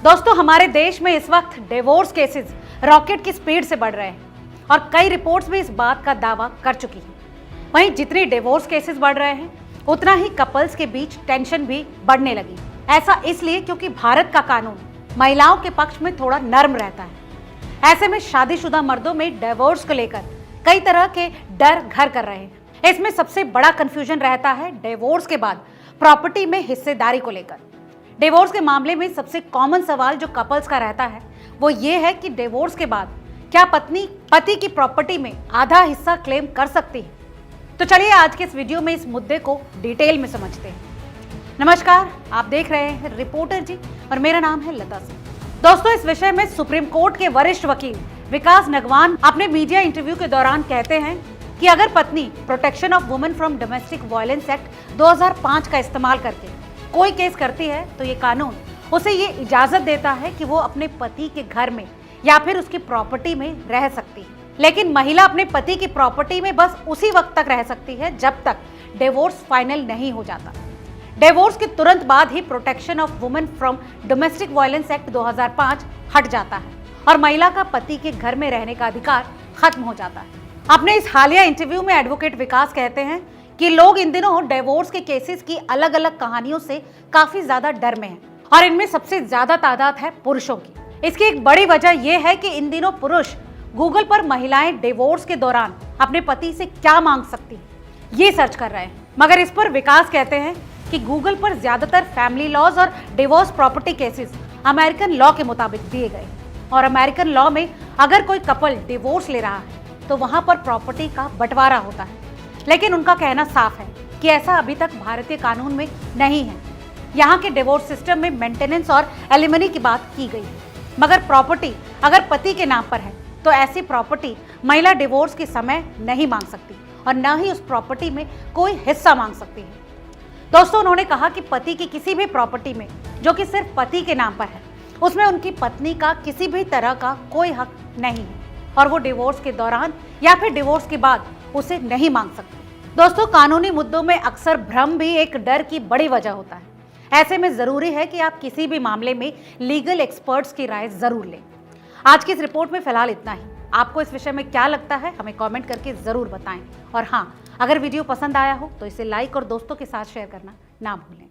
दोस्तों, हमारे देश में इस वक्त डिवोर्स केसेस रॉकेट की स्पीड से बढ़ रहे हैं और कई रिपोर्ट्स भी इस बात का दावा कर चुकी हैं। वहीं जितनी डिवोर्स केसेस बढ़ रहे हैं, उतना ही कपल्स के बीच टेंशन भी बढ़ने लगी। ऐसा इसलिए क्योंकि भारत का कानून महिलाओं के पक्ष में थोड़ा नर्म रहता है। ऐसे में शादीशुदा मर्दों में डिवोर्स को लेकर कई तरह के डर घर कर रहे हैं। इसमें सबसे बड़ा कंफ्यूजन रहता है डिवोर्स के बाद प्रॉपर्टी में हिस्सेदारी को लेकर। डिवोर्स के मामले में सबसे कॉमन सवाल जो कपल्स का रहता है वो ये है कि डिवोर्स के बाद क्या पत्नी पति की प्रॉपर्टी में आधा हिस्सा क्लेम कर सकती है। तो चलिए आज के इस वीडियो में इस मुद्दे को डिटेल में समझते हैं। नमस्कार, आप देख रहे हैं रिपोर्टर जी और मेरा नाम है लता सिंह। दोस्तों, इस विषय में सुप्रीम कोर्ट के वरिष्ठ वकील विकास नगवान अपने मीडिया इंटरव्यू के दौरान कहते हैं कि अगर पत्नी protection of women from domestic violence act 2005 का इस्तेमाल करके कोई केस करती है तो ये कानून उसे ये इजाजत देता है कि वो अपने पति के घर में या फिर उसकी प्रॉपर्टी में रह सकती है। लेकिन महिला अपने पति की प्रॉपर्टी में बस उसी वक्त तक रह सकती है जब तक डिवोर्स फाइनल नहीं हो जाता। डिवोर्स के तुरंत बाद ही protection of women from domestic violence act 2005 हट जाता है और महिला का पति के घर में रहने का अधिकार खत्म हो जाता है। अपने इस हालिया इंटरव्यू में एडवोकेट विकास कहते हैं कि लोग इन दिनों डिवोर्स के केसेस की अलग अलग कहानियों से काफी ज्यादा डर में हैं और इनमें सबसे ज्यादा तादाद है पुरुषों की। इसकी एक बड़ी वजह यह है कि इन दिनों पुरुष गूगल पर महिलाएं डिवोर्स के दौरान अपने पति से क्या मांग सकती है ये सर्च कर रहे हैं। मगर इस पर विकास कहते हैं कि गूगल पर ज्यादातर फैमिली लॉज और divorce property cases American law के मुताबिक दिए गए और अमेरिकन लॉ में अगर कोई कपल डिवोर्स ले रहा है तो वहां पर प्रॉपर्टी का बंटवारा होता है। लेकिन उनका कहना साफ है कि ऐसा अभी तक भारतीय कानून में नहीं है। यहाँ के डिवोर्स सिस्टम में मेंटेनेंस और एलिमनी की बात की गई है, मगर प्रॉपर्टी अगर पति के नाम पर है तो ऐसी प्रॉपर्टी महिला डिवोर्स के समय नहीं मांग सकती और न ही उस प्रॉपर्टी में कोई हिस्सा मांग सकती है। दोस्तों, उन्होंने कहा कि पति की किसी भी प्रॉपर्टी में जो कि सिर्फ पति के नाम पर है उसमें उनकी पत्नी का किसी भी तरह का कोई हक नहीं है और वो डिवोर्स के दौरान या फिर डिवोर्स के बाद उसे नहीं मांग सकती। दोस्तों, कानूनी मुद्दों में अक्सर भ्रम भी एक डर की बड़ी वजह होता है। ऐसे में जरूरी है कि आप किसी भी मामले में लीगल एक्सपर्ट्स की राय जरूर लें। आज की इस रिपोर्ट में फिलहाल इतना ही। आपको इस विषय में क्या लगता है हमें कमेंट करके जरूर बताएं और हाँ, अगर वीडियो पसंद आया हो तो इसे लाइक और दोस्तों के साथ शेयर करना ना भूलें।